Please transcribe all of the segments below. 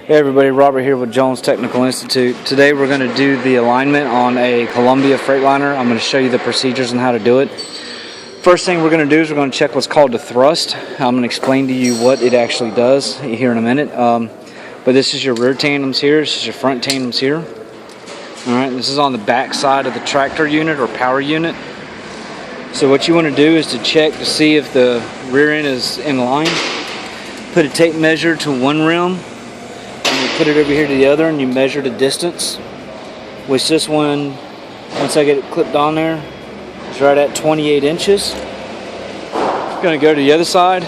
Hey everybody, Robert here with Jones Technical Institute. Today we're going to do the alignment on a Columbia Freightliner. I'm going to show you the procedures and how to do it. First thing we're going to do is we're going to check what's called the thrust. I'm going to explain to you what it actually does here in a minute. But this is your rear tandems here, this is your front tandems here. Alright, this is on the back side of the tractor unit or power unit. So what you want to do is to check to see if the rear end is in line. Put a tape measure to one rim. You put it over here to the other and you measure the distance, which this one, once I get it clipped on there, is right at 28 inches. I'm going to go to the other side,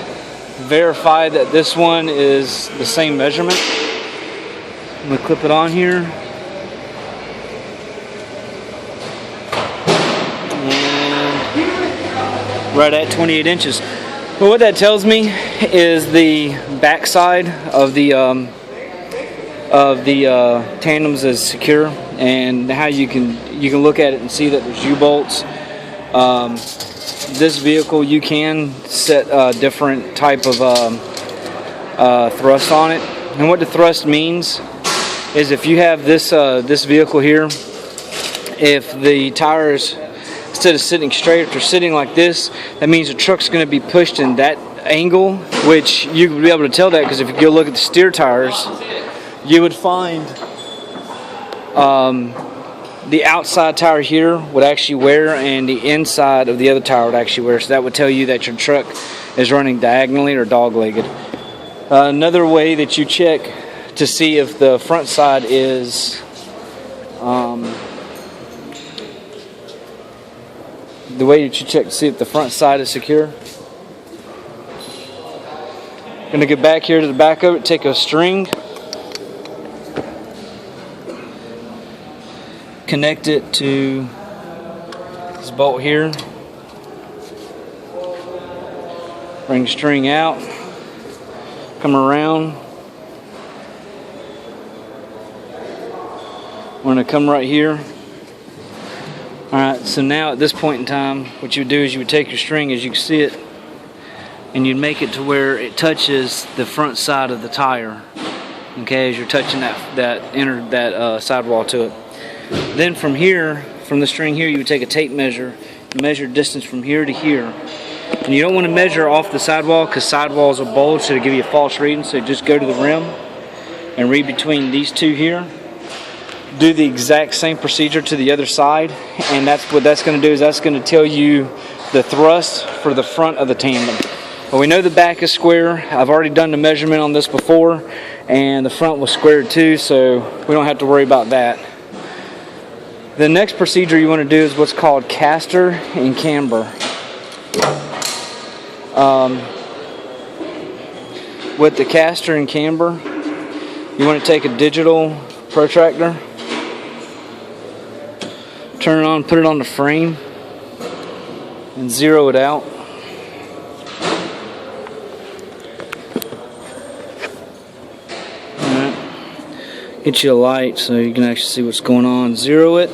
verify that this one is the same measurement. I'm going to clip it on here. And right at 28 inches. But what that tells me is the back side of the tandems is secure, and how you can look at it and see that there's U-bolts. This vehicle you can set a different type of thrust on it, and what the thrust means is if you have this this vehicle here, if the tires, instead of sitting straight, if they're sitting like this, that means the truck's going to be pushed in that angle, which you will be able to tell that because if you go look at the steer tires, you would find the outside tire here would actually wear and the inside of the other tire would actually wear. So that would tell you that your truck is running diagonally or dog-legged. Another way that you check to see if the front side is the way that you check to see if the front side is secure. I'm going to get back here to the back of it, take a string, connect it to this bolt here, bring the string out, come around. We're going to come right here. Alright, so now at this point in time, what you would do is you would take your string as you can see it, and you'd make it to where it touches the front side of the tire. Okay, as you're touching that sidewall to it. Then from here, from the string here, you would take a tape measure, measure distance from here to here. And you don't want to measure off the sidewall because sidewalls will bulge, so to give you a false reading. So just go to the rim and read between these two here. Do the exact same procedure to the other side, and that's what that's going to do, is that's going to tell you the thrust for the front of the tandem. But we know the back is square. I've already done the measurement on this before, and the front was squared too, so we don't have to worry about that. The next procedure you want to do is what's called caster and camber. With the caster and camber, you want to take a digital protractor, turn it on, put it on the frame, and zero it out. Alright, get you a light so you can actually see what's going on. Zero it.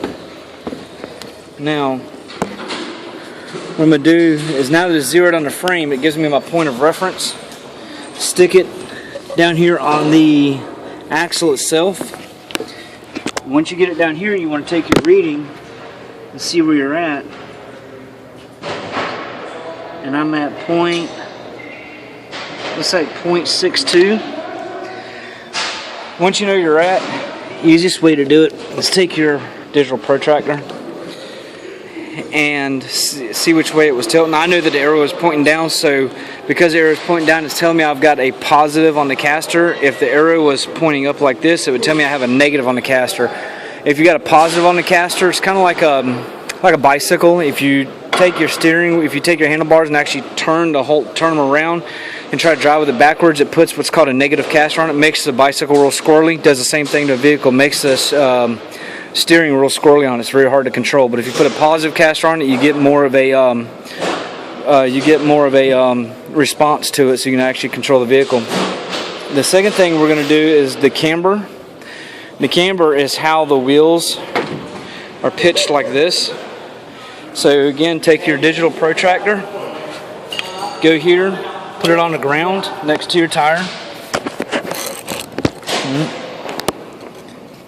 Now, what I'm going to do is, now that it's zeroed on the frame, it gives me my point of reference. Stick it down here on the axle itself. Once you get it down here, you want to take your reading and see where you're at. And I'm at let's say 0.62. Once you know you're at, easiest way to do it is take your digital protractor and see which way it was tilting. I know that the arrow is pointing down, so because the arrow is pointing down, it's telling me I've got a positive on the caster. If the arrow was pointing up like this, it would tell me I have a negative on the caster. If you got a positive on the caster, it's kind of like a bicycle. If you take your handlebars and actually turn them around and try to drive with it backwards, it puts what's called a negative caster on it. Makes the bicycle real squirrely. Does the same thing to a vehicle. Makes this steering real squirrely on it. It's very hard to control. But if you put a positive caster on it, you get more of a response to it, so you can actually control the vehicle. The second thing we're going to do is the camber. The camber is how the wheels are pitched like this. So again, take your digital protractor, go here, put it on the ground next to your tire,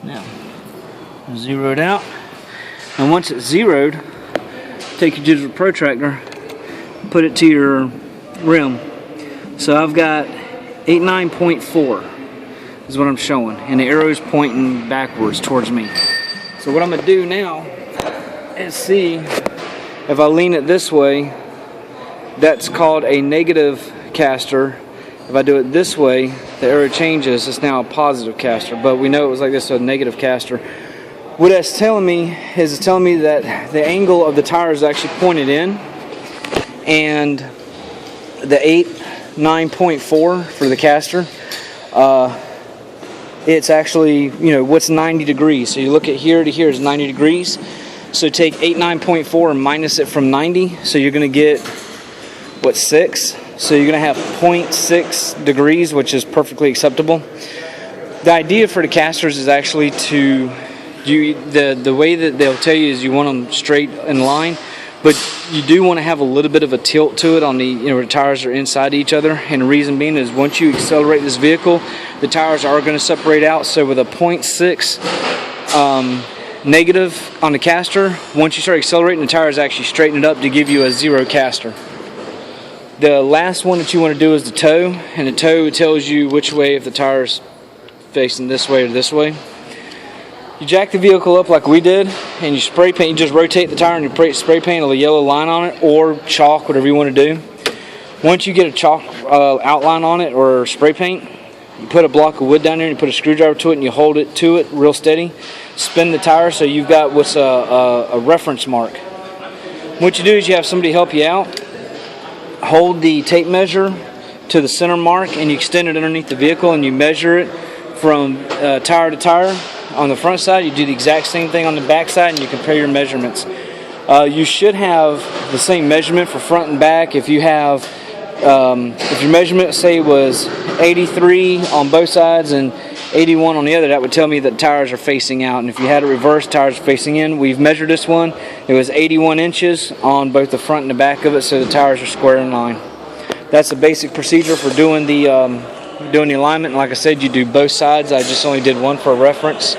Now, zero it out. And once it's zeroed, take your digital protractor, put it to your rim. So I've got 89.4 is what I'm showing, and the arrow's pointing backwards towards me. So what I'm gonna do now is see if I lean it this way, that's called a negative caster. If I do it this way, the arrow changes, it's now a positive caster, but we know it was like this, so a negative caster. What that's telling me is it's telling me that the angle of the tire is actually pointed in, and the 9.4 for the caster, it's actually, what's 90 degrees. So you look at here to here is 90 degrees. So take 9.4 and minus it from 90. So you're going to get, 6? So you're going to have 0.6 degrees, which is perfectly acceptable. The idea for the casters is actually to, the way that they'll tell you is you want them straight in line. But you do want to have a little bit of a tilt to it on the, the tires are inside each other. And the reason being is once you accelerate this vehicle, the tires are going to separate out. So with a 0.6 negative on the caster, once you start accelerating, the tires actually straighten it up to give you a zero caster. The last one that you want to do is the toe. And the toe tells you which way, if the tire's facing this way or this way. You jack the vehicle up like we did, and you spray paint. You just rotate the tire and you spray paint a yellow line on it, or chalk, whatever you want to do. Once you get a chalk outline on it or spray paint, you put a block of wood down there and you put a screwdriver to it and you hold it to it real steady. Spin the tire so you've got what's a reference mark. What you do is you have somebody help you out. Hold the tape measure to the center mark and you extend it underneath the vehicle and you measure it from tire to tire. On the front side, you do the exact same thing on the back side and you compare your measurements. You should have the same measurement for front and back. If you have, if your measurement, say, was 83 on both sides and 81 on the other, that would tell me that tires are facing out. And if you had it reversed, tires are facing in. We've measured this one. It was 81 inches on both the front and the back of it, so the tires are square in line. That's the basic procedure for doing the alignment. And like I said, you do both sides. I just only did one for a reference.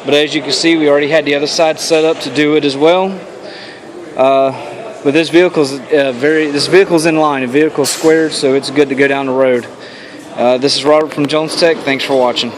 But as you can see, we already had the other side set up to do it as well. But this vehicle's in line. The vehicle's squared, so it's good to go down the road. This is Robert from Jones Tech. Thanks for watching.